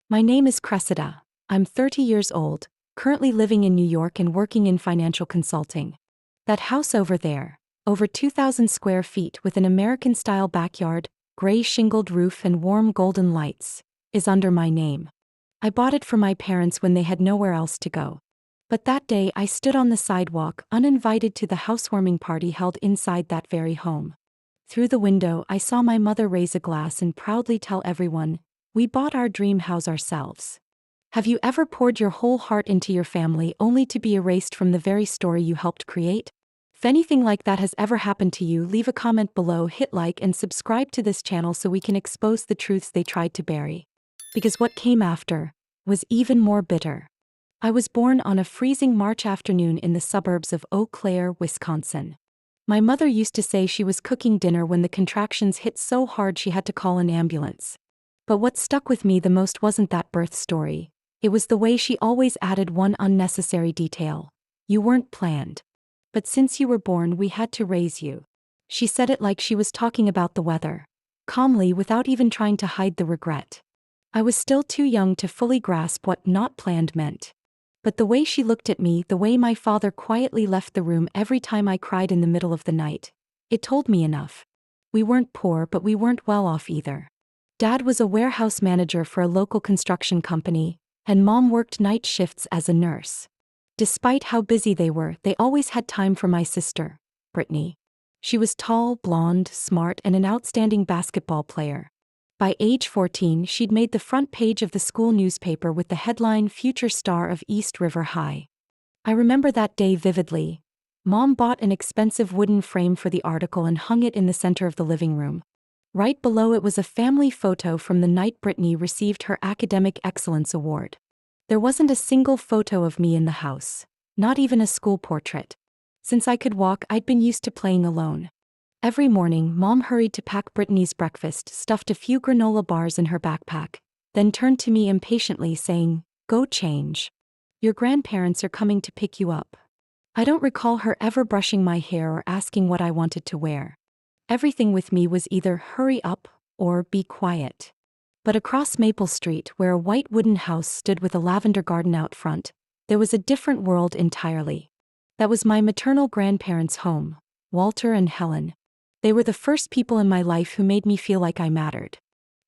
My name is Cressida. I'm 30 years old, currently living in New York and working in financial consulting. That house over there, over 2,000 square feet with an American-style backyard, gray shingled roof and warm golden lights, is under my name. I bought it for my parents when they had nowhere else to go. But that day I stood on the sidewalk, uninvited to the housewarming party held inside that very home. Through the window I saw my mother raise a glass and proudly tell everyone, "We bought our dream house ourselves." Have you ever poured your whole heart into your family only to be erased from the very story you helped create? If anything like that has ever happened to you, leave a comment below, hit like and subscribe to this channel so we can expose the truths they tried to bury. Because what came after was even more bitter. I was born on a freezing March afternoon in the suburbs of Eau Claire, Wisconsin. My mother used to say she was cooking dinner when the contractions hit so hard she had to call an ambulance. But what stuck with me the most wasn't that birth story. It was the way she always added one unnecessary detail. You weren't planned. But since you were born, we had to raise you. She said it like she was talking about the weather, calmly without even trying to hide the regret. I was still too young to fully grasp what not planned meant. But the way she looked at me, the way my father quietly left the room every time I cried in the middle of the night, it told me enough. We weren't poor, but we weren't well off either. Dad was a warehouse manager for a local construction company, and Mom worked night shifts as a nurse. Despite how busy they were, they always had time for my sister, Brittany. She was tall, blonde, smart, and an outstanding basketball player. By age 14, she'd made the front page of the school newspaper with the headline "Future Star of East River High." I remember that day vividly. Mom bought an expensive wooden frame for the article and hung it in the center of the living room. Right below it was a family photo from the night Brittany received her Academic Excellence Award. There wasn't a single photo of me in the house, not even a school portrait. Since I could walk, I'd been used to playing alone. Every morning, Mom hurried to pack Brittany's breakfast, stuffed a few granola bars in her backpack, then turned to me impatiently saying, "Go change. Your grandparents are coming to pick you up." I don't recall her ever brushing my hair or asking what I wanted to wear. Everything with me was either hurry up or be quiet. But across Maple Street, where a white wooden house stood with a lavender garden out front, there was a different world entirely. That was my maternal grandparents' home, Walter and Helen. They were the first people in my life who made me feel like I mattered.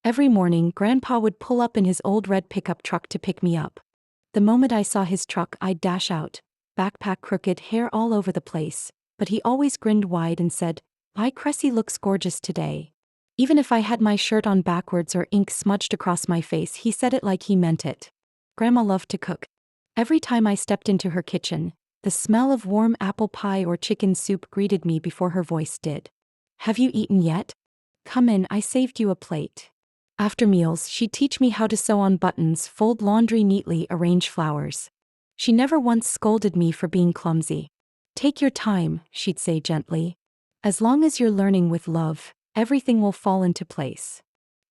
Every morning, Grandpa would pull up in his old red pickup truck to pick me up. The moment I saw his truck, I'd dash out, backpack crooked, hair all over the place, but he always grinned wide and said, "My Cressy looks gorgeous today." Even if I had my shirt on backwards or ink smudged across my face, he said it like he meant it. Grandma loved to cook. Every time I stepped into her kitchen, the smell of warm apple pie or chicken soup greeted me before her voice did. "Have you eaten yet? Come in, I saved you a plate." After meals, she'd teach me how to sew on buttons, fold laundry neatly, arrange flowers. She never once scolded me for being clumsy. "Take your time," she'd say gently. "As long as you're learning with love, everything will fall into place."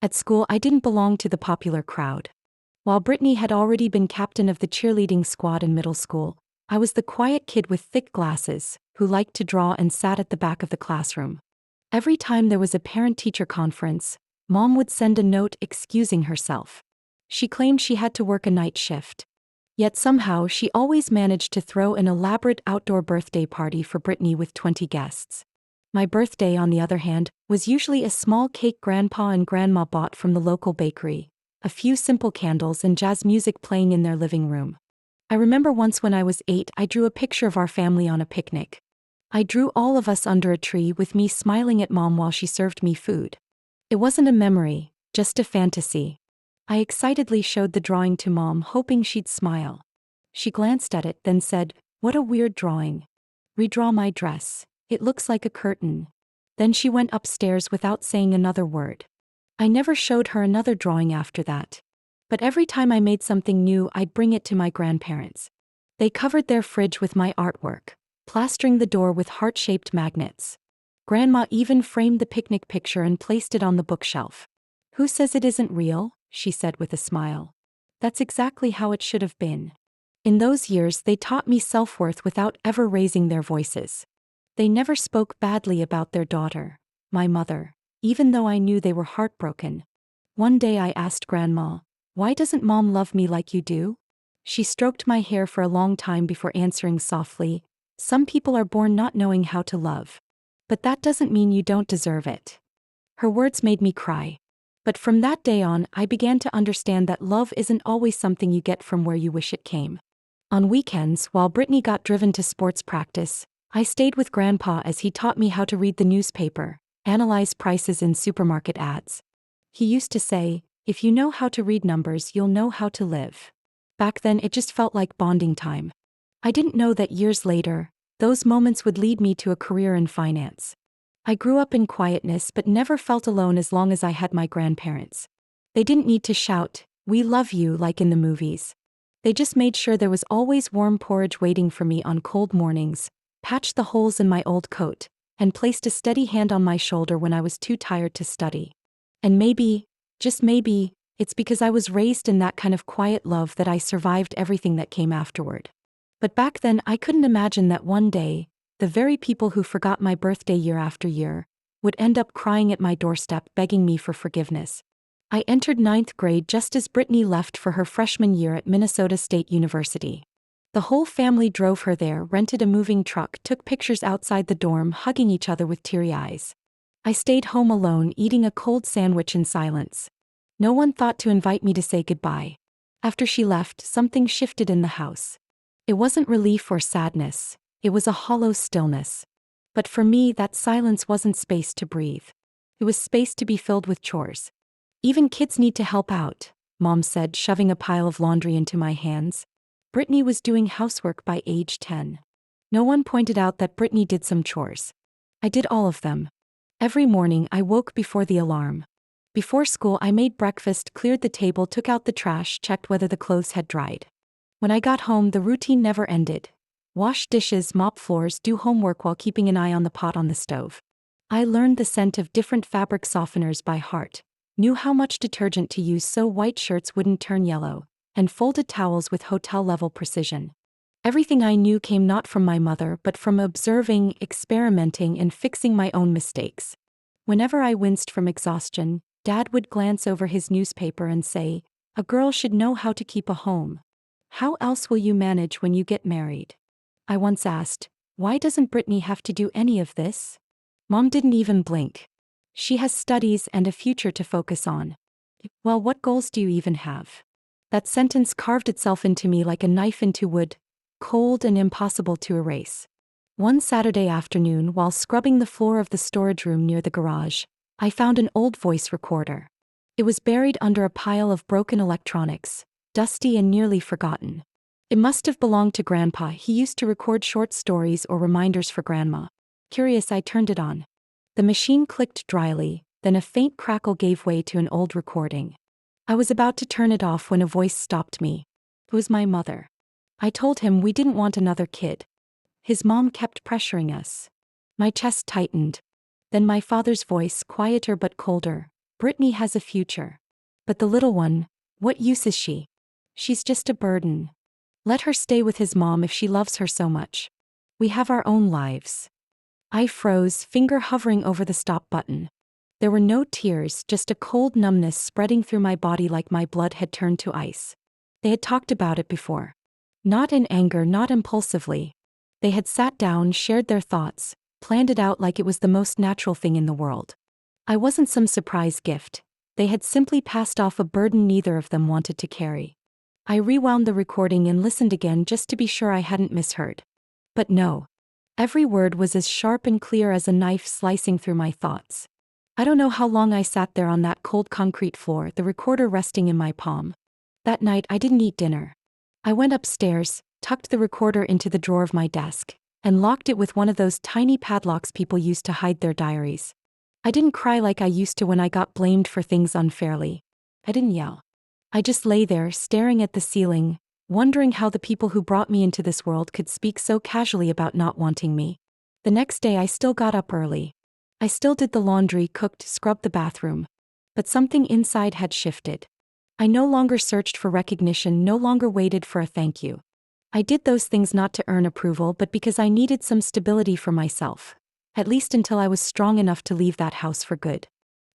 At school, I didn't belong to the popular crowd. While Brittany had already been captain of the cheerleading squad in middle school, I was the quiet kid with thick glasses, who liked to draw and sat at the back of the classroom. Every time there was a parent-teacher conference, Mom would send a note excusing herself. She claimed she had to work a night shift. Yet somehow she always managed to throw an elaborate outdoor birthday party for Brittany with 20 guests. My birthday, on the other hand, was usually a small cake Grandpa and Grandma bought from the local bakery, a few simple candles and jazz music playing in their living room. I remember once when I was 8, I drew a picture of our family on a picnic. I drew all of us under a tree with me smiling at Mom while she served me food. It wasn't a memory, just a fantasy. I excitedly showed the drawing to Mom, hoping she'd smile. She glanced at it, then said, "What a weird drawing. Redraw my dress. It looks like a curtain." Then she went upstairs without saying another word. I never showed her another drawing after that. But every time I made something new, I'd bring it to my grandparents. They covered their fridge with my artwork, plastering the door with heart-shaped magnets. Grandma even framed the picnic picture and placed it on the bookshelf. "Who says it isn't real?" she said with a smile. "That's exactly how it should have been." In those years, they taught me self-worth without ever raising their voices. They never spoke badly about their daughter, my mother, even though I knew they were heartbroken. One day I asked Grandma, "Why doesn't Mom love me like you do?" She stroked my hair for a long time before answering softly, "Some people are born not knowing how to love. But that doesn't mean you don't deserve it." Her words made me cry. But from that day on, I began to understand that love isn't always something you get from where you wish it came. On weekends, while Brittany got driven to sports practice, I stayed with Grandpa as he taught me how to read the newspaper, analyze prices in supermarket ads. He used to say, "If you know how to read numbers, you'll know how to live." Back then, it just felt like bonding time. I didn't know that years later, those moments would lead me to a career in finance. I grew up in quietness but never felt alone as long as I had my grandparents. They didn't need to shout, "We love you," like in the movies. They just made sure there was always warm porridge waiting for me on cold mornings, patched the holes in my old coat, and placed a steady hand on my shoulder when I was too tired to study. And maybe, just maybe, it's because I was raised in that kind of quiet love that I survived everything that came afterward. But back then I couldn't imagine that one day, the very people who forgot my birthday year after year would end up crying at my doorstep begging me for forgiveness. I entered 9th grade just as Brittany left for her freshman year at Minnesota State University. The whole family drove her there, rented a moving truck, took pictures outside the dorm, hugging each other with teary eyes. I stayed home alone, eating a cold sandwich in silence. No one thought to invite me to say goodbye. After she left, something shifted in the house. It wasn't relief or sadness. It was a hollow stillness. But for me, that silence wasn't space to breathe. It was space to be filled with chores. "Even kids need to help out," Mom said, shoving a pile of laundry into my hands. Brittany was doing housework by age 10. No one pointed out that Brittany did some chores. I did all of them. Every morning I woke before the alarm. Before school I made breakfast, cleared the table, took out the trash, checked whether the clothes had dried. When I got home, the routine never ended. Wash dishes, mop floors, do homework while keeping an eye on the pot on the stove. I learned the scent of different fabric softeners by heart, knew how much detergent to use so white shirts wouldn't turn yellow, and folded towels with hotel-level precision. Everything I knew came not from my mother but from observing, experimenting, and fixing my own mistakes. Whenever I winced from exhaustion, Dad would glance over his newspaper and say, "A girl should know how to keep a home. How else will you manage when you get married?" I once asked, "Why doesn't Brittany have to do any of this?" Mom didn't even blink. "She has studies and a future to focus on." "Well, what goals do you even have?" That sentence carved itself into me like a knife into wood, cold and impossible to erase. One Saturday afternoon, while scrubbing the floor of the storage room near the garage, I found an old voice recorder. It was buried under a pile of broken electronics, dusty and nearly forgotten. It must have belonged to Grandpa. He used to record short stories or reminders for Grandma. Curious, I turned it on. The machine clicked dryly, then a faint crackle gave way to an old recording. I was about to turn it off when a voice stopped me. It was my mother. I told him we didn't want another kid. His mom kept pressuring us. My chest tightened. Then my father's voice, quieter but colder. "Brittany has a future. But the little one, what use is she? She's just a burden. Let her stay with his mom if she loves her so much. We have our own lives." I froze, finger hovering over the stop button. There were no tears, just a cold numbness spreading through my body like my blood had turned to ice. They had talked about it before. Not in anger, not impulsively. They had sat down, shared their thoughts, planned it out like it was the most natural thing in the world. I wasn't some surprise gift. They had simply passed off a burden neither of them wanted to carry. I rewound the recording and listened again just to be sure I hadn't misheard. But no. Every word was as sharp and clear as a knife slicing through my thoughts. I don't know how long I sat there on that cold concrete floor, the recorder resting in my palm. That night I didn't eat dinner. I went upstairs, tucked the recorder into the drawer of my desk, and locked it with one of those tiny padlocks people use to hide their diaries. I didn't cry like I used to when I got blamed for things unfairly. I didn't yell. I just lay there, staring at the ceiling, wondering how the people who brought me into this world could speak so casually about not wanting me. The next day I still got up early. I still did the laundry, cooked, scrubbed the bathroom. But something inside had shifted. I no longer searched for recognition, no longer waited for a thank you. I did those things not to earn approval but because I needed some stability for myself, at least until I was strong enough to leave that house for good.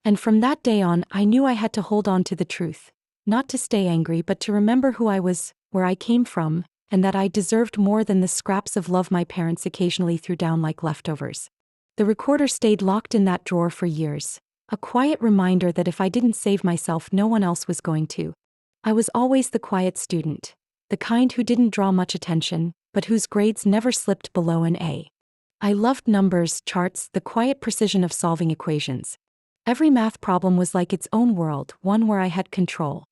And from that day on, I knew I had to hold on to the truth. Not to stay angry, but to remember who I was, where I came from, and that I deserved more than the scraps of love my parents occasionally threw down like leftovers. The recorder stayed locked in that drawer for years, a quiet reminder that if I didn't save myself, no one else was going to. I was always the quiet student, the kind who didn't draw much attention, but whose grades never slipped below an A. I loved numbers, charts, the quiet precision of solving equations. Every math problem was like its own world, one where I had control.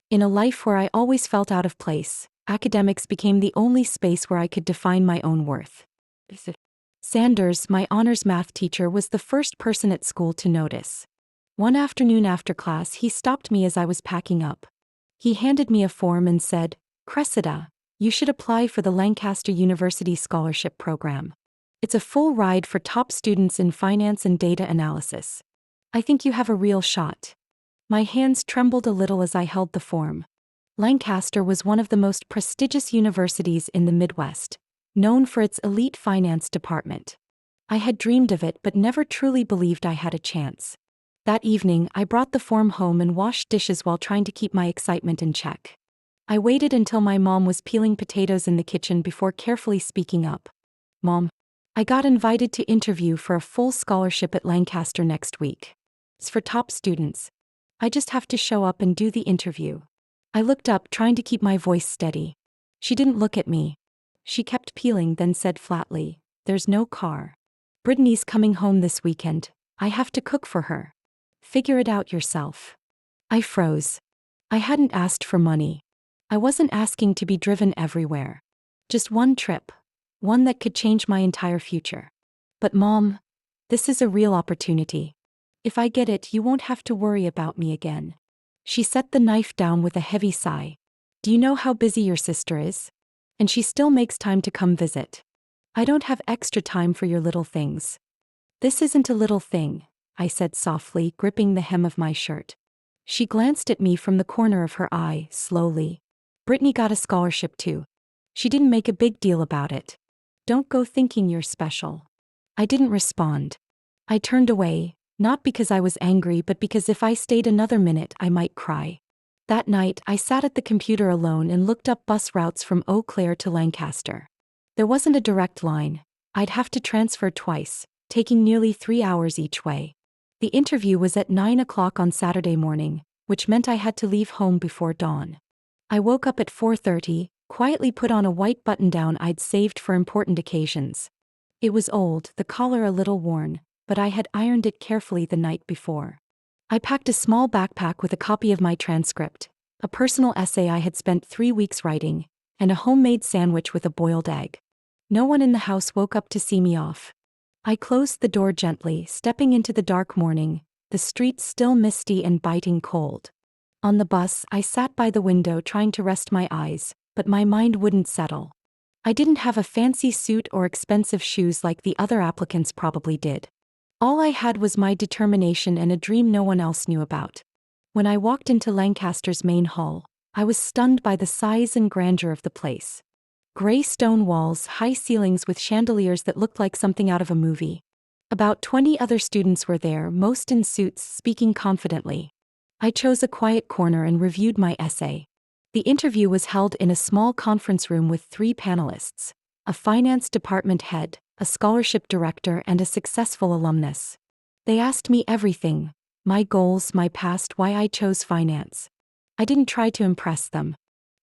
In a life where I always felt out of place, academics became the only space where I could define my own worth. Sanders, my honors math teacher, was the first person at school to notice. One afternoon after class, he stopped me as I was packing up. He handed me a form and said, "Cressida, you should apply for the Lancaster University Scholarship Program. It's a full ride for top students in finance and data analysis. I think you have a real shot." My hands trembled a little as I held the form. Lancaster was one of the most prestigious universities in the Midwest, known for its elite finance department. I had dreamed of it but never truly believed I had a chance. That evening, I brought the form home and washed dishes while trying to keep my excitement in check. I waited until my mom was peeling potatoes in the kitchen before carefully speaking up. "Mom, I got invited to interview for a full scholarship at Lancaster next week. It's for top students. I just have to show up and do the interview." I looked up, trying to keep my voice steady. She didn't look at me. She kept peeling, then said flatly, "There's no car. Brittany's coming home this weekend. I have to cook for her. Figure it out yourself." I froze. I hadn't asked for money. I wasn't asking to be driven everywhere. Just one trip. One that could change my entire future. "But Mom, this is a real opportunity. If I get it, you won't have to worry about me again." She set the knife down with a heavy sigh. "Do you know how busy your sister is? And she still makes time to come visit. I don't have extra time for your little things." "This isn't a little thing," I said softly, gripping the hem of my shirt. She glanced at me from the corner of her eye, slowly. "Brittany got a scholarship too. She didn't make a big deal about it. Don't go thinking you're special." I didn't respond. I turned away, not because I was angry but because if I stayed another minute I might cry. That night, I sat at the computer alone and looked up bus routes from Eau Claire to Lancaster. There wasn't a direct line. I'd have to transfer twice, taking nearly 3 hours each way. The interview was at 9 o'clock on Saturday morning, which meant I had to leave home before dawn. I woke up at 4:30, quietly put on a white button-down I'd saved for important occasions. It was old, the collar a little worn, but I had ironed it carefully the night before. I packed a small backpack with a copy of my transcript, a personal essay I had spent 3 weeks writing, and a homemade sandwich with a boiled egg. No one in the house woke up to see me off. I closed the door gently, stepping into the dark morning, the streets still misty and biting cold. On the bus, I sat by the window trying to rest my eyes, but my mind wouldn't settle. I didn't have a fancy suit or expensive shoes like the other applicants probably did. All I had was my determination and a dream no one else knew about. When I walked into Lancaster's main hall, I was stunned by the size and grandeur of the place. Gray stone walls, high ceilings with chandeliers that looked like something out of a movie. About 20 other students were there, most in suits, speaking confidently. I chose a quiet corner and reviewed my essay. The interview was held in a small conference room with 3 panelists, a finance department head, a scholarship director, and a successful alumnus. They asked me everything: my goals, my past, why I chose finance. I didn't try to impress them.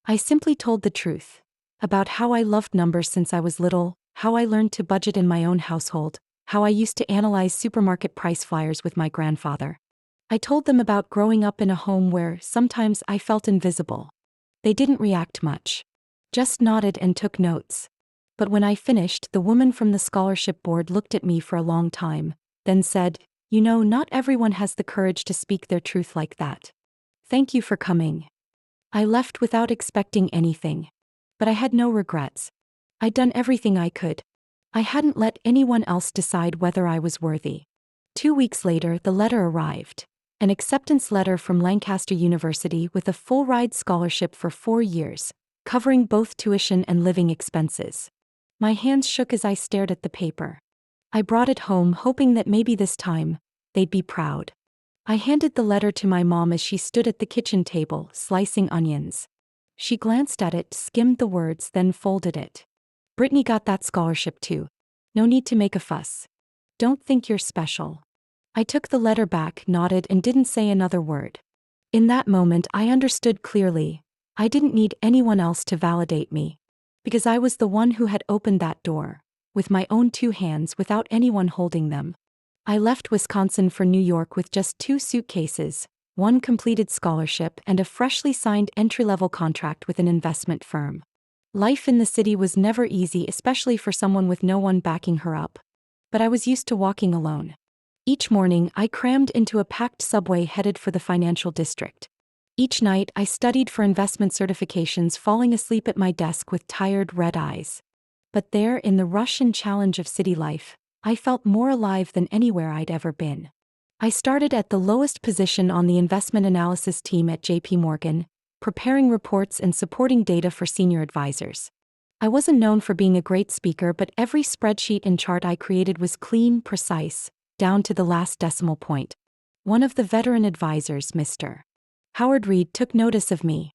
I simply told the truth. About how I loved numbers since I was little, how I learned to budget in my own household, how I used to analyze supermarket price flyers with my grandfather. I told them about growing up in a home where sometimes I felt invisible. They didn't react much. Just nodded and took notes. But when I finished, the woman from the scholarship board looked at me for a long time, then said, "You know, not everyone has the courage to speak their truth like that. Thank you for coming." I left without expecting anything. But I had no regrets. I'd done everything I could. I hadn't let anyone else decide whether I was worthy. 2 weeks later, the letter arrived. An acceptance letter from Lancaster University with a full-ride scholarship for 4 years, covering both tuition and living expenses. My hands shook as I stared at the paper. I brought it home, hoping that maybe this time, they'd be proud. I handed the letter to my mom as she stood at the kitchen table, slicing onions. She glanced at it, skimmed the words, then folded it. Brittany got that scholarship too. No need to make a fuss. Don't think you're special. I took the letter back, nodded, and didn't say another word. In that moment, I understood clearly. I didn't need anyone else to validate me. Because I was the one who had opened that door, with my own 2 hands without anyone holding them. I left Wisconsin for New York with just 2 suitcases, 1 completed scholarship, and a freshly signed entry-level contract with an investment firm. Life in the city was never easy, especially for someone with no one backing her up. But I was used to walking alone. Each morning, I crammed into a packed subway headed for the financial district. Each night, I studied for investment certifications, falling asleep at my desk with tired, red eyes. But there, in the rush and challenge of city life, I felt more alive than anywhere I'd ever been. I started at the lowest position on the investment analysis team at JP Morgan, preparing reports and supporting data for senior advisors. I wasn't known for being a great speaker, but every spreadsheet and chart I created was clean, precise, down to the last decimal point. One of the veteran advisors, Mr. Howard Reed, took notice of me.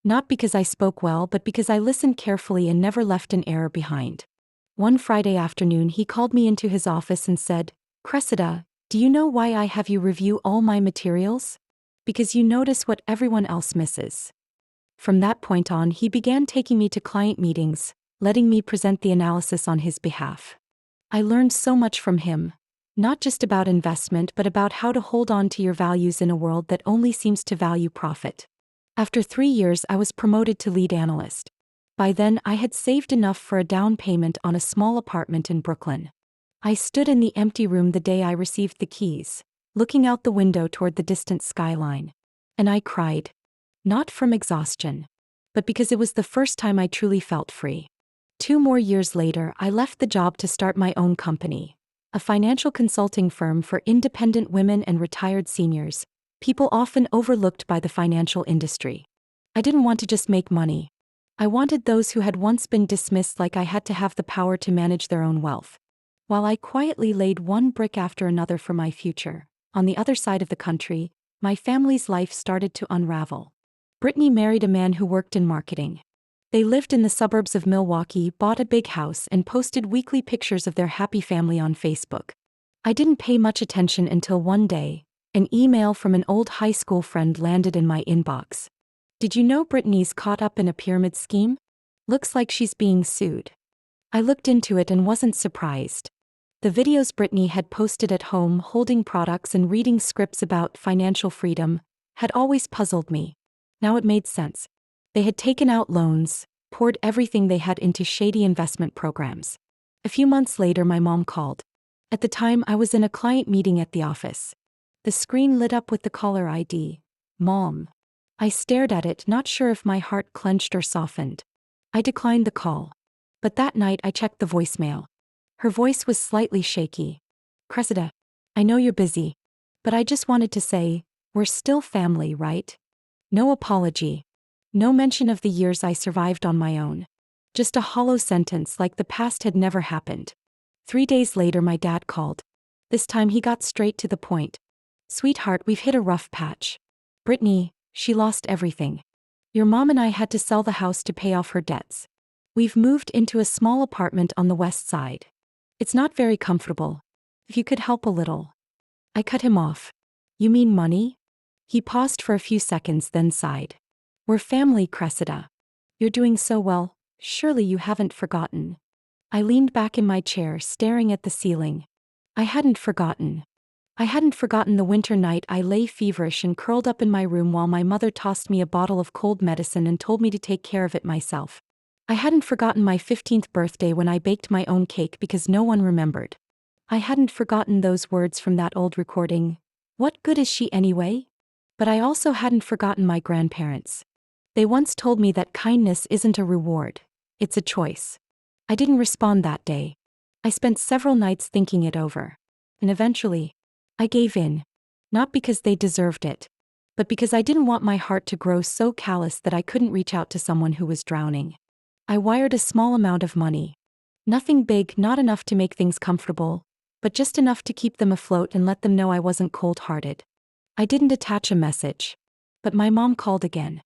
Not because I spoke well, but because I listened carefully and never left an error behind. One Friday afternoon, he called me into his office and said, "Cressida, do you know why I have you review all my materials? Because you notice what everyone else misses." From that point on, he began taking me to client meetings, letting me present the analysis on his behalf. I learned so much from him, not just about investment, but about how to hold on to your values in a world that only seems to value profit. After 3 years, I was promoted to lead analyst. By then, I had saved enough for a down payment on a small apartment in Brooklyn. I stood in the empty room the day I received the keys, looking out the window toward the distant skyline. And I cried. Not from exhaustion, but because it was the first time I truly felt free. 2 more years later, I left the job to start my own company, a financial consulting firm for independent women and retired seniors, people often overlooked by the financial industry. I didn't want to just make money. I wanted those who had once been dismissed like I had to have the power to manage their own wealth. While I quietly laid one brick after another for my future, on the other side of the country, my family's life started to unravel. Brittany married a man who worked in marketing. They lived in the suburbs of Milwaukee, bought a big house, and posted weekly pictures of their happy family on Facebook. I didn't pay much attention until one day, an email from an old high school friend landed in my inbox. "Did you know Brittany's caught up in a pyramid scheme? Looks like she's being sued." I looked into it and wasn't surprised. The videos Brittany had posted at home holding products and reading scripts about financial freedom had always puzzled me. Now it made sense. They had taken out loans, poured everything they had into shady investment programs. A few months later, my mom called. At the time, I was in a client meeting at the office. The screen lit up with the caller ID. "Mom." I stared at it, not sure if my heart clenched or softened. I declined the call. But that night I checked the voicemail. Her voice was slightly shaky. "Cressida, I know you're busy, but I just wanted to say, we're still family, right?" No apology. No mention of the years I survived on my own. Just a hollow sentence like the past had never happened. 3 days later, my dad called. This time he got straight to the point. "Sweetheart, we've hit a rough patch. Brittany, she lost everything. Your mom and I had to sell the house to pay off her debts. We've moved into a small apartment on the west side. It's not very comfortable. If you could help a little." I cut him off. "You mean money?" He paused for a few seconds, then sighed. "We're family, Cressida. You're doing so well, surely you haven't forgotten." I leaned back in my chair, staring at the ceiling. I hadn't forgotten. I hadn't forgotten the winter night I lay feverish and curled up in my room while my mother tossed me a bottle of cold medicine and told me to take care of it myself. I hadn't forgotten my 15th birthday when I baked my own cake because no one remembered. I hadn't forgotten those words from that old recording, "What good is she anyway?" But I also hadn't forgotten my grandparents. They once told me that kindness isn't a reward, it's a choice. I didn't respond that day. I spent several nights thinking it over. And eventually, I gave in. Not because they deserved it, but because I didn't want my heart to grow so callous that I couldn't reach out to someone who was drowning. I wired a small amount of money. Nothing big, not enough to make things comfortable, but just enough to keep them afloat and let them know I wasn't cold-hearted. I didn't attach a message. But my mom called again.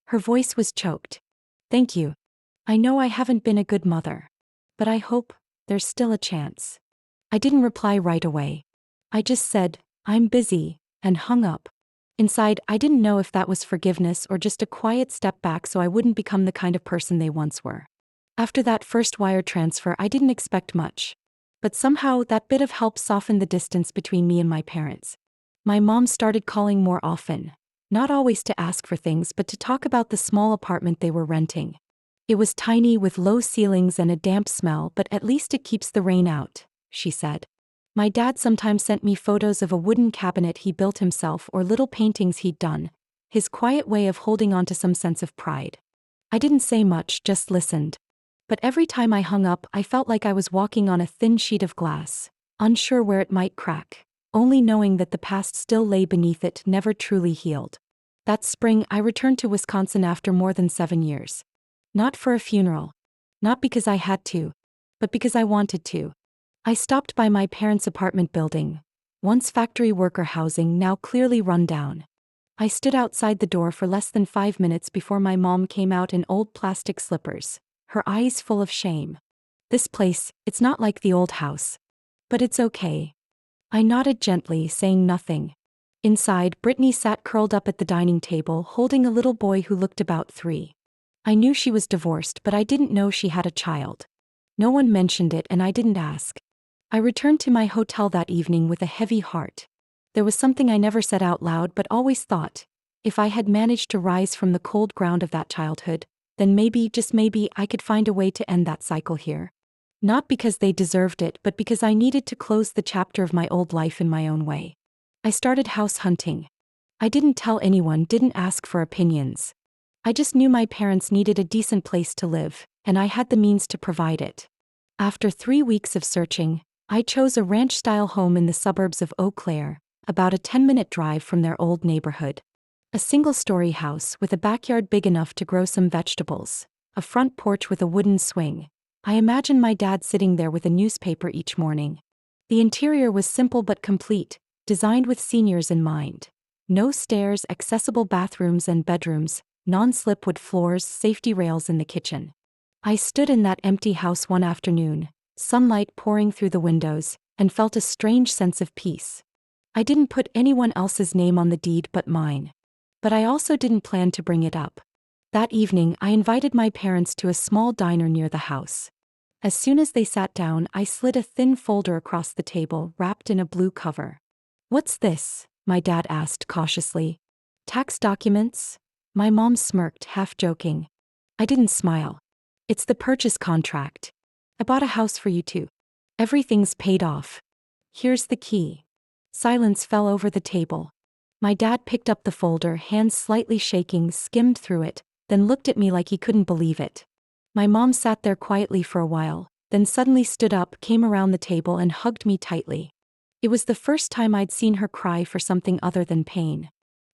Her voice was choked. Thank you. I know I haven't been a good mother. But I hope there's still a chance. I didn't reply right away. I just said, I'm busy, and hung up. Inside, I didn't know if that was forgiveness or just a quiet step back so I wouldn't become the kind of person they once were. After that first wire transfer, I didn't expect much. But somehow, that bit of help softened the distance between me and my parents. My mom started calling more often. Not always to ask for things, but to talk about the small apartment they were renting. It was tiny with low ceilings and a damp smell, but at least it keeps the rain out, she said. My dad sometimes sent me photos of a wooden cabinet he built himself or little paintings he'd done, his quiet way of holding on to some sense of pride. I didn't say much, just listened. But every time I hung up, I felt like I was walking on a thin sheet of glass, unsure where it might crack, only knowing that the past still lay beneath it, never truly healed. That spring, I returned to Wisconsin after more than 7 years. Not for a funeral. Not because I had to. But because I wanted to. I stopped by my parents' apartment building, once factory worker housing, now clearly run down. I stood outside the door for less than 5 minutes before my mom came out in old plastic slippers, her eyes full of shame. This place, it's not like the old house. But it's okay. I nodded gently, saying nothing. Inside, Brittany sat curled up at the dining table, holding a little boy who looked about 3. I knew she was divorced, but I didn't know she had a child. No one mentioned it, and I didn't ask. I returned to my hotel that evening with a heavy heart. There was something I never said out loud but always thought. If I had managed to rise from the cold ground of that childhood, then maybe, just maybe, I could find a way to end that cycle here. Not because they deserved it, but because I needed to close the chapter of my old life in my own way. I started house hunting. I didn't tell anyone, didn't ask for opinions. I just knew my parents needed a decent place to live, and I had the means to provide it. After 3 weeks of searching, I chose a ranch-style home in the suburbs of Eau Claire, about a 10-minute drive from their old neighborhood. A single-story house with a backyard big enough to grow some vegetables, a front porch with a wooden swing. I imagined my dad sitting there with a newspaper each morning. The interior was simple but complete, designed with seniors in mind. No stairs, accessible bathrooms and bedrooms, non-slip wood floors, safety rails in the kitchen. I stood in that empty house one afternoon, sunlight pouring through the windows, and felt a strange sense of peace. I didn't put anyone else's name on the deed but mine. But I also didn't plan to bring it up. That evening, I invited my parents to a small diner near the house. As soon as they sat down, I slid a thin folder across the table, wrapped in a blue cover. "What's this?" my dad asked cautiously. "Tax documents?" My mom smirked, half joking. I didn't smile. "It's the purchase contract. I bought a house for you too. Everything's paid off. Here's the key." Silence fell over the table. My dad picked up the folder, hands slightly shaking, skimmed through it, then looked at me like he couldn't believe it. My mom sat there quietly for a while, then suddenly stood up, came around the table and hugged me tightly. It was the first time I'd seen her cry for something other than pain.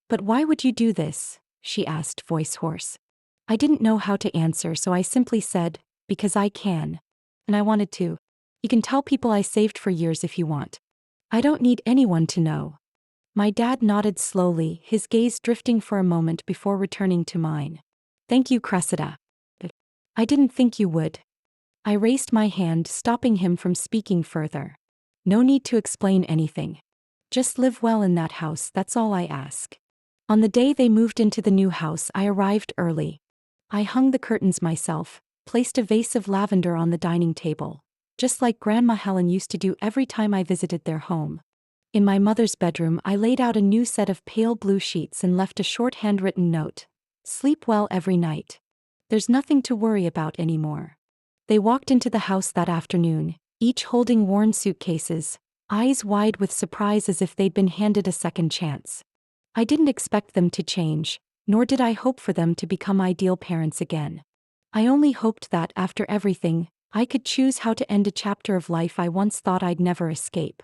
"But why would you do this?" she asked, voice hoarse. I didn't know how to answer, so I simply said, "Because I can. And I wanted to. You can tell people I saved for years if you want. I don't need anyone to know." My dad nodded slowly, his gaze drifting for a moment before returning to mine. "Thank you, Cressida. I didn't think you would." I raised my hand, stopping him from speaking further. "No need to explain anything. Just live well in that house, that's all I ask." On the day they moved into the new house, I arrived early. I hung the curtains myself, placed a vase of lavender on the dining table, just like Grandma Helen used to do every time I visited their home. In my mother's bedroom, I laid out a new set of pale blue sheets and left a short handwritten note. "Sleep well every night. There's nothing to worry about anymore." They walked into the house that afternoon, each holding worn suitcases, eyes wide with surprise as if they'd been handed a second chance. I didn't expect them to change, nor did I hope for them to become ideal parents again. I only hoped that, after everything, I could choose how to end a chapter of life I once thought I'd never escape.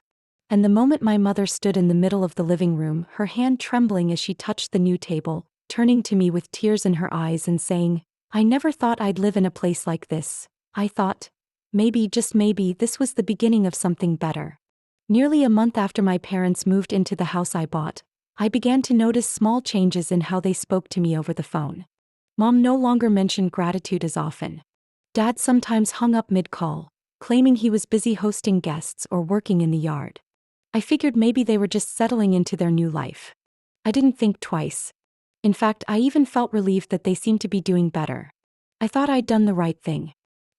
And the moment my mother stood in the middle of the living room, her hand trembling as she touched the new table, turning to me with tears in her eyes and saying, "I never thought I'd live in a place like this," I thought, maybe, just maybe, this was the beginning of something better. Nearly a month after my parents moved into the house I bought, I began to notice small changes in how they spoke to me over the phone. Mom no longer mentioned gratitude as often. Dad sometimes hung up mid-call, claiming he was busy hosting guests or working in the yard. I figured maybe they were just settling into their new life. I didn't think twice. In fact, I even felt relieved that they seemed to be doing better. I thought I'd done the right thing.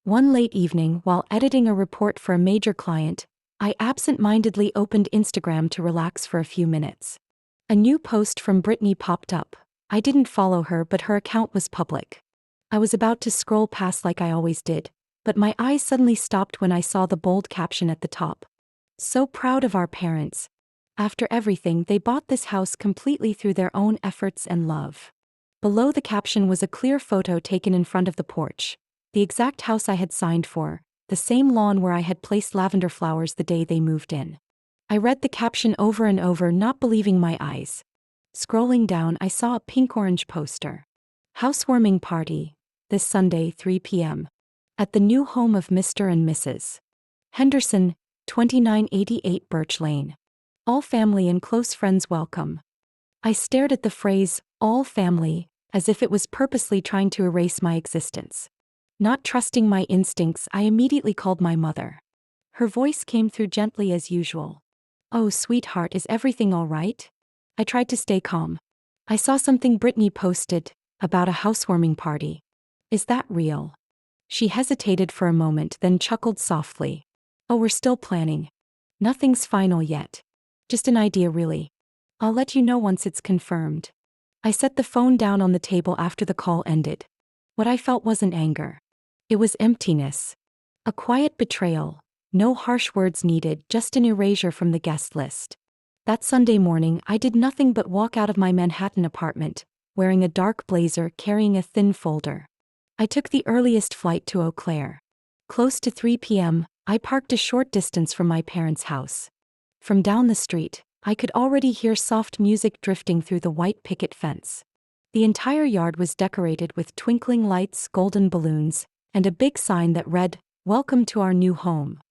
One late evening, while editing a report for a major client, I absent-mindedly opened Instagram to relax for a few minutes. A new post from Brittany popped up. I didn't follow her, but her account was public. I was about to scroll past like I always did, but my eyes suddenly stopped when I saw the bold caption at the top. So proud of our parents. After everything, they bought this house completely through their own efforts and love. Below the caption was a clear photo taken in front of the porch, the exact house I had signed for, the same lawn where I had placed lavender flowers the day they moved in. I read the caption over and over, not believing my eyes. Scrolling down, I saw a pink-orange poster. Housewarming party, this Sunday 3 p.m. at the new home of Mr. and Mrs. Henderson, 2988 Birch Lane. All family and close friends welcome. I stared at the phrase, all family, as if it was purposely trying to erase my existence. Not trusting my instincts, I immediately called my mother. Her voice came through gently as usual. Oh, sweetheart, is everything all right? I tried to stay calm. I saw something Brittany posted, about a housewarming party. Is that real? She hesitated for a moment, then chuckled softly. Oh, we're still planning. Nothing's final yet. Just an idea, really. I'll let you know once it's confirmed. I set the phone down on the table after the call ended. What I felt wasn't anger. It was emptiness. A quiet betrayal. No harsh words needed, just an erasure from the guest list. That Sunday morning, I did nothing but walk out of my Manhattan apartment, wearing a dark blazer, carrying a thin folder. I took the earliest flight to Eau Claire. Close to 3 p.m., I parked a short distance from my parents' house. From down the street, I could already hear soft music drifting through the white picket fence. The entire yard was decorated with twinkling lights, golden balloons, and a big sign that read, "Welcome to our new home."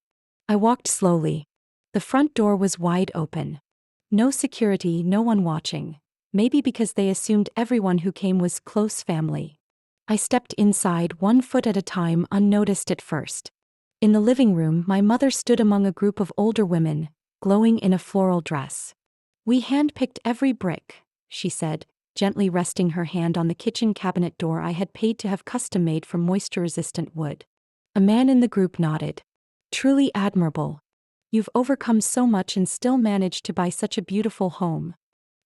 I walked slowly. The front door was wide open. No security, no one watching. Maybe because they assumed everyone who came was close family. I stepped inside, 1 foot at a time, unnoticed at first. In the living room, my mother stood among a group of older women, glowing in a floral dress. We handpicked every brick, she said, gently resting her hand on the kitchen cabinet door I had paid to have custom-made from moisture-resistant wood. A man in the group nodded. Truly admirable. You've overcome so much and still managed to buy such a beautiful home.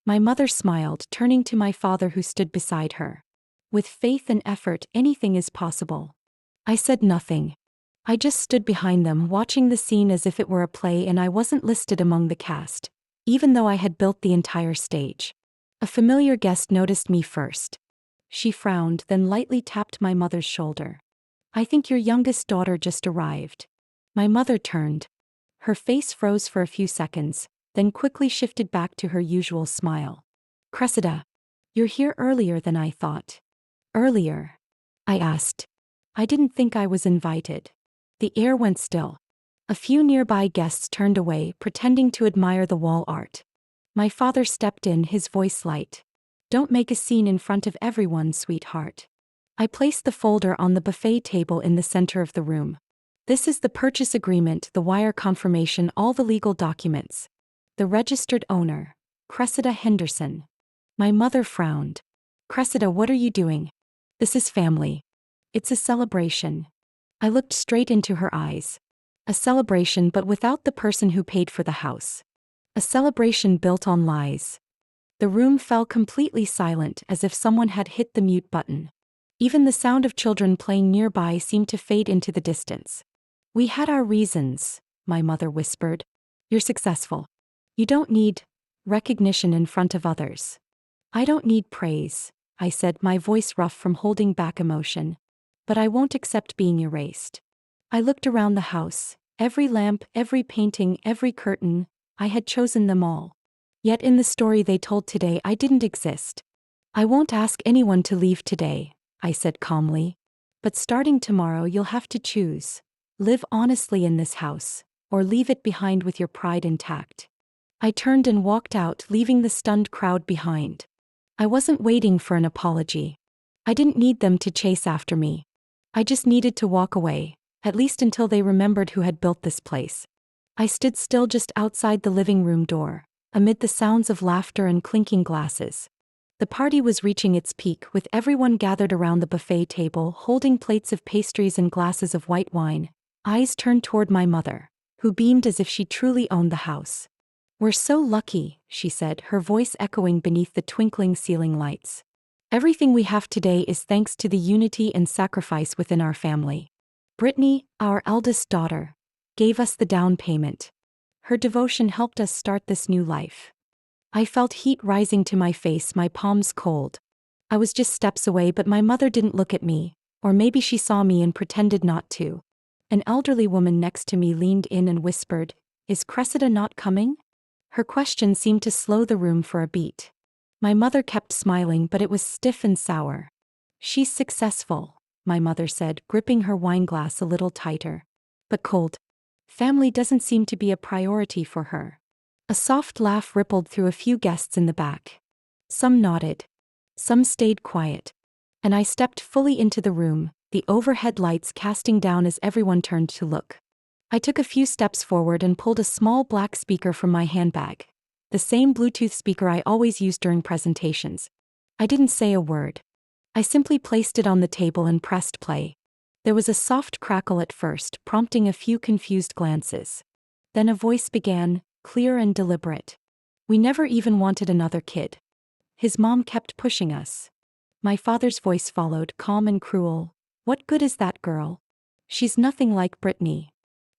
My mother smiled, turning to my father who stood beside her. With faith and effort, anything is possible. I said nothing. I just stood behind them, watching the scene as if it were a play and I wasn't listed among the cast, even though I had built the entire stage. A familiar guest noticed me first. She frowned, then lightly tapped my mother's shoulder. I think your youngest daughter just arrived. My mother turned. Her face froze for a few seconds, then quickly shifted back to her usual smile. Cressida, you're here earlier than I thought. Earlier? I asked. I didn't think I was invited. The air went still. A few nearby guests turned away, pretending to admire the wall art. My father stepped in, his voice light. Don't make a scene in front of everyone, sweetheart. I placed the folder on the buffet table in the center of the room. This is the purchase agreement, the wire confirmation, all the legal documents. The registered owner, Cressida Henderson. My mother frowned. Cressida, what are you doing? This is family. It's a celebration. I looked straight into her eyes. A celebration, but without the person who paid for the house. A celebration built on lies. The room fell completely silent, as if someone had hit the mute button. Even the sound of children playing nearby seemed to fade into the distance. We had our reasons, my mother whispered. You're successful. You don't need recognition in front of others. I don't need praise, I said, my voice rough from holding back emotion. But I won't accept being erased. I looked around the house. Every lamp, every painting, every curtain, I had chosen them all. Yet in the story they told today, I didn't exist. I won't ask anyone to leave today, I said calmly. But starting tomorrow, you'll have to choose. Live honestly in this house, or leave it behind with your pride intact. I turned and walked out, leaving the stunned crowd behind. I wasn't waiting for an apology. I didn't need them to chase after me. I just needed to walk away, at least until they remembered who had built this place. I stood still just outside the living room door, amid the sounds of laughter and clinking glasses. The party was reaching its peak, with everyone gathered around the buffet table, holding plates of pastries and glasses of white wine, eyes turned toward my mother, who beamed as if she truly owned the house. "We're so lucky," she said, her voice echoing beneath the twinkling ceiling lights. "Everything we have today is thanks to the unity and sacrifice within our family. Brittany, our eldest daughter, gave us the down payment. Her devotion helped us start this new life." I felt heat rising to my face, my palms cold. I was just steps away, but my mother didn't look at me, or maybe she saw me and pretended not to. An elderly woman next to me leaned in and whispered, "Is Cressida not coming?" Her question seemed to slow the room for a beat. My mother kept smiling, but it was stiff and sour. "She's successful," my mother said, gripping her wineglass a little tighter. "But cold. Family doesn't seem to be a priority for her." A soft laugh rippled through a few guests in the back. Some nodded. Some stayed quiet. And I stepped fully into the room, the overhead lights casting down as everyone turned to look. I took a few steps forward and pulled a small black speaker from my handbag, the same Bluetooth speaker I always use during presentations. I didn't say a word. I simply placed it on the table and pressed play. There was a soft crackle at first, prompting a few confused glances. Then a voice began, clear and deliberate. "We never even wanted another kid. His mom kept pushing us." My father's voice followed, calm and cruel. "What good is that girl? She's nothing like Brittany."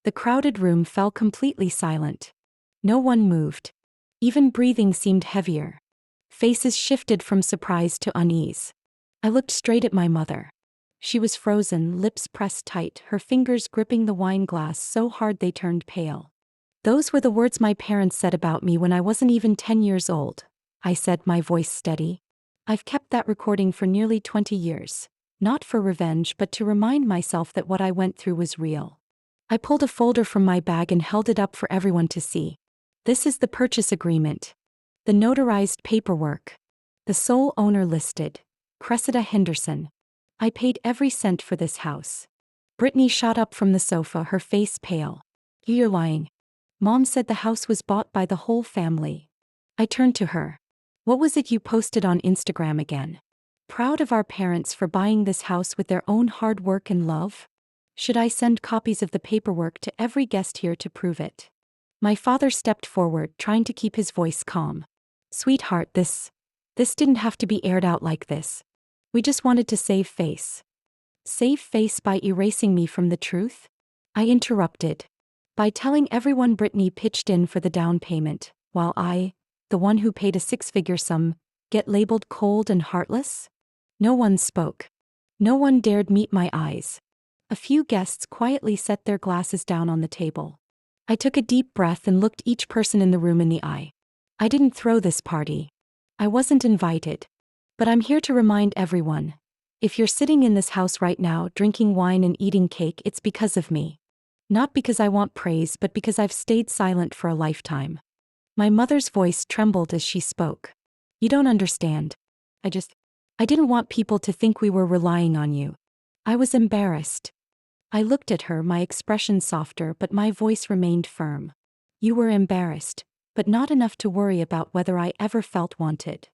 The crowded room fell completely silent. No one moved. Even breathing seemed heavier. Faces shifted from surprise to unease. I looked straight at my mother. She was frozen, lips pressed tight, her fingers gripping the wine glass so hard they turned pale. "Those were the words my parents said about me when I wasn't even 10 years old," I said, my voice steady. "I've kept that recording for nearly 20 years, not for revenge but to remind myself that what I went through was real." I pulled a folder from my bag and held it up for everyone to see. "This is the purchase agreement. The notarized paperwork. The sole owner listed, Cressida Henderson. I paid every cent for this house." Brittany shot up from the sofa, her face pale. "You're lying. Mom said the house was bought by the whole family." I turned to her. "What was it you posted on Instagram again? Proud of our parents for buying this house with their own hard work and love? Should I send copies of the paperwork to every guest here to prove it?" My father stepped forward, trying to keep his voice calm. "Sweetheart, this didn't have to be aired out like this. We just wanted to save face." "Save face by erasing me from the truth?" I interrupted. "By telling everyone Brittany pitched in for the down payment, while I, the one who paid a six-figure sum, get labeled cold and heartless?" No one spoke. No one dared meet my eyes. A few guests quietly set their glasses down on the table. I took a deep breath and looked each person in the room in the eye. I didn't throw this party. I wasn't invited. But I'm here to remind everyone. If you're sitting in this house right now, drinking wine and eating cake, it's because of me. Not because I want praise, but because I've stayed silent for a lifetime. My mother's voice trembled as she spoke. "You don't understand. I didn't want people to think we were relying on you. I was embarrassed." I looked at her, my expression softer, but my voice remained firm. "You were embarrassed, but not enough to worry about whether I ever felt wanted."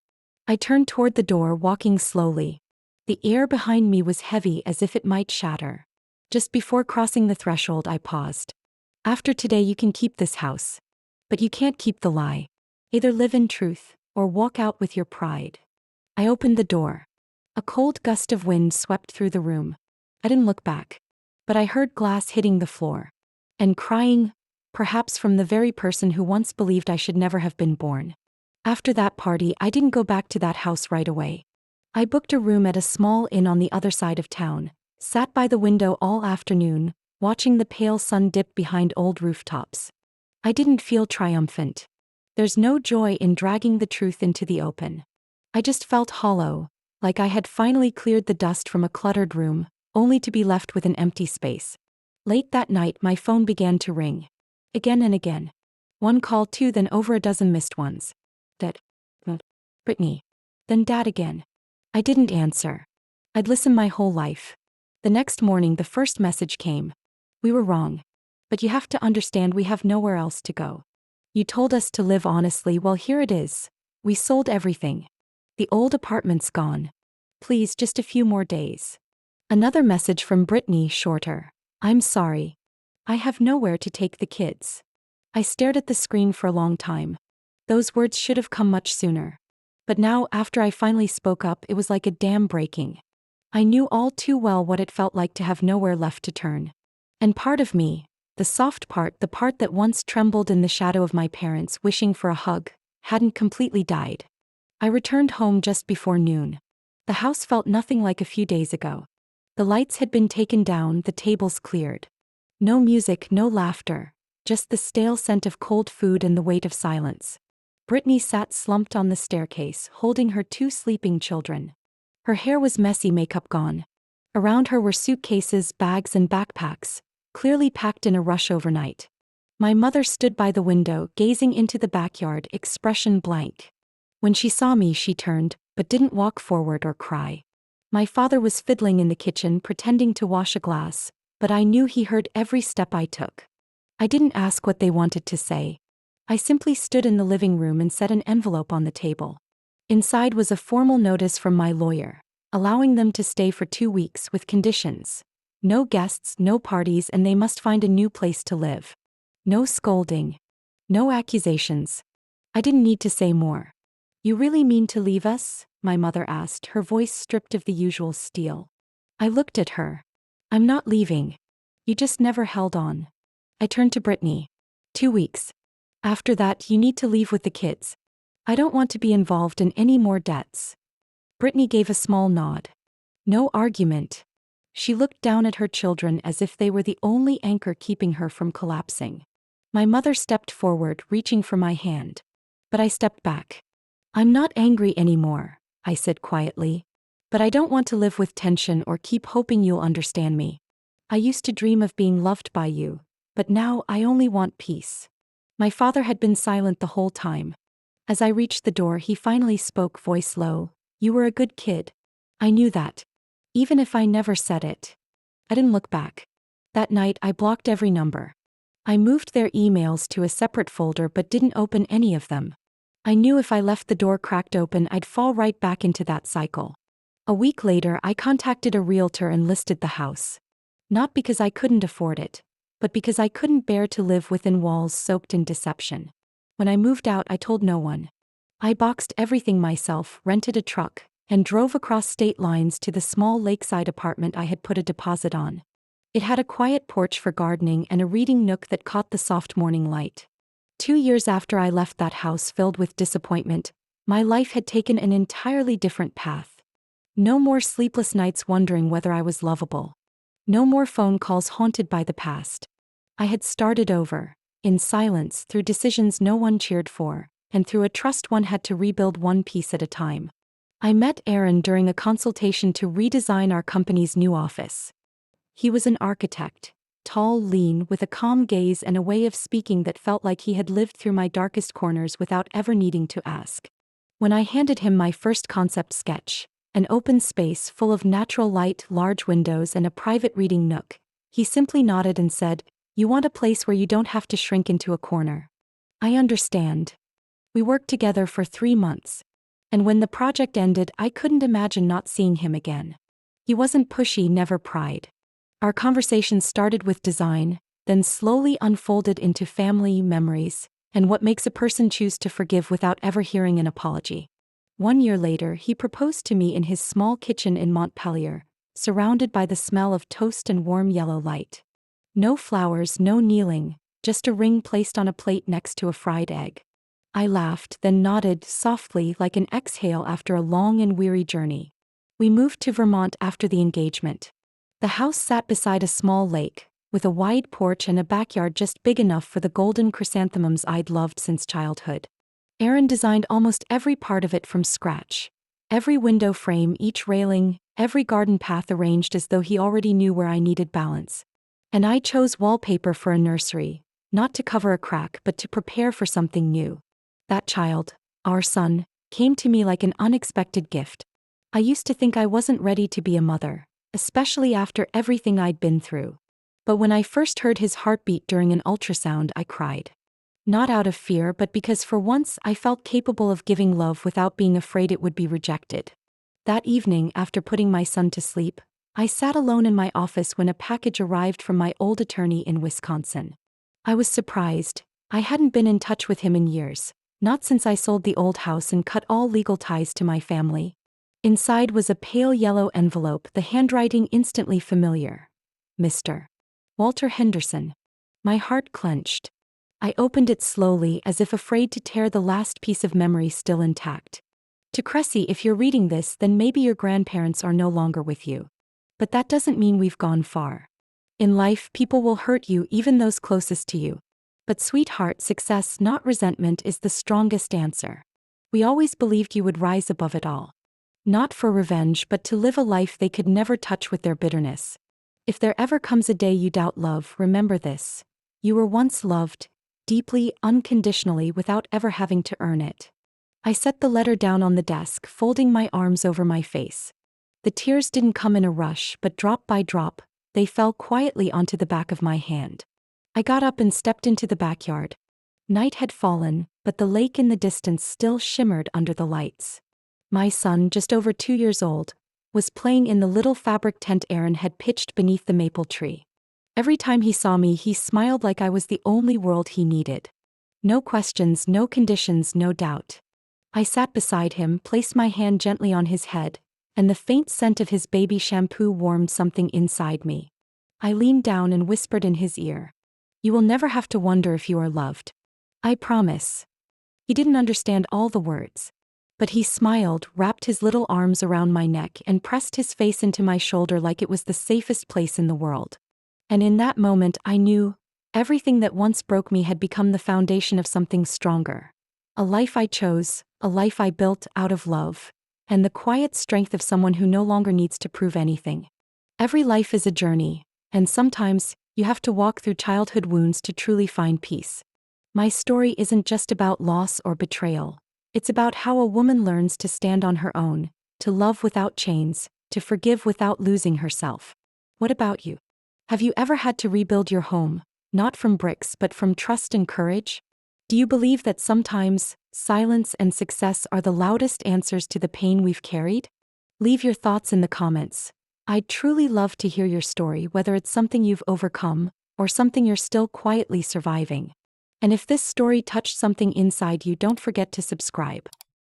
I turned toward the door, walking slowly. The air behind me was heavy, as if it might shatter. Just before crossing the threshold, I paused. "After today you can keep this house. But you can't keep the lie. Either live in truth, or walk out with your pride." I opened the door. A cold gust of wind swept through the room. I didn't look back. But I heard glass hitting the floor. And crying, perhaps from the very person who once believed I should never have been born. After that party, I didn't go back to that house right away. I booked a room at a small inn on the other side of town, sat by the window all afternoon, watching the pale sun dip behind old rooftops. I didn't feel triumphant. There's no joy in dragging the truth into the open. I just felt hollow, like I had finally cleared the dust from a cluttered room, only to be left with an empty space. Late that night, my phone began to ring. Again and again. One call too, then over a dozen missed ones. Dad. Brittany. Then Dad again. I didn't answer. I'd listened my whole life. The next morning the first message came. We were wrong. But you have to understand we have nowhere else to go. You told us to live honestly, well here it is. We sold everything. The old apartment's gone. Please, just a few more days. Another message from Brittany, shorter. I'm sorry. I have nowhere to take the kids. I stared at the screen for a long time. Those words should have come much sooner. But now, after I finally spoke up, it was like a dam breaking. I knew all too well what it felt like to have nowhere left to turn. And part of me, the soft part, the part that once trembled in the shadow of my parents wishing for a hug, hadn't completely died. I returned home just before noon. The house felt nothing like a few days ago. The lights had been taken down, the tables cleared. No music, no laughter, just the stale scent of cold food and the weight of silence. Brittany sat slumped on the staircase, holding her 2 sleeping children. Her hair was messy, makeup gone. Around her were suitcases, bags, and backpacks, clearly packed in a rush overnight. My mother stood by the window, gazing into the backyard, expression blank. When she saw me, she turned, but didn't walk forward or cry. My father was fiddling in the kitchen, pretending to wash a glass, but I knew he heard every step I took. I didn't ask what they wanted to say. I simply stood in the living room and set an envelope on the table. Inside was a formal notice from my lawyer, allowing them to stay for 2 weeks with conditions. No guests, no parties, and they must find a new place to live. No scolding. No accusations. I didn't need to say more. You really mean to leave us? My mother asked, her voice stripped of the usual steel. I looked at her. I'm not leaving. You just never held on. I turned to Brittany. 2 weeks. After that, you need to leave with the kids. I don't want to be involved in any more debts. Brittany gave a small nod. No argument. She looked down at her children as if they were the only anchor keeping her from collapsing. My mother stepped forward, reaching for my hand. But I stepped back. I'm not angry anymore, I said quietly. But I don't want to live with tension or keep hoping you'll understand me. I used to dream of being loved by you, but now I only want peace. My father had been silent the whole time. As I reached the door, he finally spoke, voice low. You were a good kid. I knew that. Even if I never said it. I didn't look back. That night, I blocked every number. I moved their emails to a separate folder but didn't open any of them. I knew if I left the door cracked open, I'd fall right back into that cycle. A week later, I contacted a realtor and listed the house. Not because I couldn't afford it, but because I couldn't bear to live within walls soaked in deception. When I moved out, I told no one. I boxed everything myself, rented a truck, and drove across state lines to the small lakeside apartment I had put a deposit on. It had a quiet porch for gardening and a reading nook that caught the soft morning light. 2 years after I left that house filled with disappointment, my life had taken an entirely different path. No more sleepless nights wondering whether I was lovable. No more phone calls haunted by the past. I had started over, in silence, through decisions no one cheered for, and through a trust one had to rebuild one piece at a time. I met Aaron during a consultation to redesign our company's new office. He was an architect, tall, lean, with a calm gaze and a way of speaking that felt like he had lived through my darkest corners without ever needing to ask. When I handed him my first concept sketch, an open space full of natural light, large windows, and a private reading nook, he simply nodded and said, "You want a place where you don't have to shrink into a corner." I understand. We worked together for 3 months. And when the project ended, I couldn't imagine not seeing him again. He wasn't pushy, never pried. Our conversation started with design, then slowly unfolded into family, memories, and what makes a person choose to forgive without ever hearing an apology. 1 year later, he proposed to me in his small kitchen in Montpelier, surrounded by the smell of toast and warm yellow light. No flowers, no kneeling, just a ring placed on a plate next to a fried egg. I laughed, then nodded softly like an exhale after a long and weary journey. We moved to Vermont after the engagement. The house sat beside a small lake, with a wide porch and a backyard just big enough for the golden chrysanthemums I'd loved since childhood. Aaron designed almost every part of it from scratch. Every window frame, each railing, every garden path arranged as though he already knew where I needed balance. And I chose wallpaper for a nursery, not to cover a crack but to prepare for something new. That child, our son, came to me like an unexpected gift. I used to think I wasn't ready to be a mother, especially after everything I'd been through. But when I first heard his heartbeat during an ultrasound, I cried. Not out of fear, but because for once I felt capable of giving love without being afraid it would be rejected. That evening, after putting my son to sleep, I sat alone in my office when a package arrived from my old attorney in Wisconsin. I was surprised. I hadn't been in touch with him in years, not since I sold the old house and cut all legal ties to my family. Inside was a pale yellow envelope, the handwriting instantly familiar. Mr. Walter Henderson. My heart clenched. I opened it slowly, as if afraid to tear the last piece of memory still intact. To Cressy, if you're reading this, then maybe your grandparents are no longer with you. But that doesn't mean we've gone far. In life, people will hurt you, even those closest to you. But sweetheart, success, not resentment, is the strongest answer. We always believed you would rise above it all. Not for revenge, but to live a life they could never touch with their bitterness. If there ever comes a day you doubt love, remember this. You were once loved, deeply, unconditionally, without ever having to earn it. I set the letter down on the desk, folding my arms over my face. The tears didn't come in a rush, but drop by drop, they fell quietly onto the back of my hand. I got up and stepped into the backyard. Night had fallen, but the lake in the distance still shimmered under the lights. My son, just over 2 years old, was playing in the little fabric tent Aaron had pitched beneath the maple tree. Every time he saw me, he smiled like I was the only world he needed. No questions, no conditions, no doubt. I sat beside him, placed my hand gently on his head, and the faint scent of his baby shampoo warmed something inside me. I leaned down and whispered in his ear. You will never have to wonder if you are loved. I promise. He didn't understand all the words. But he smiled, wrapped his little arms around my neck, and pressed his face into my shoulder like it was the safest place in the world. And in that moment I knew, everything that once broke me had become the foundation of something stronger. A life I chose, a life I built out of love, and the quiet strength of someone who no longer needs to prove anything. Every life is a journey, and sometimes, you have to walk through childhood wounds to truly find peace. My story isn't just about loss or betrayal. It's about how a woman learns to stand on her own, to love without chains, to forgive without losing herself. What about you? Have you ever had to rebuild your home, not from bricks but from trust and courage? Do you believe that sometimes, silence and success are the loudest answers to the pain we've carried? Leave your thoughts in the comments. I'd truly love to hear your story, whether it's something you've overcome, or something you're still quietly surviving. And if this story touched something inside you, don't forget to subscribe.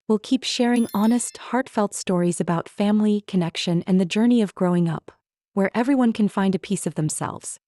We'll keep sharing honest, heartfelt stories about family, connection, and the journey of growing up, where everyone can find a piece of themselves.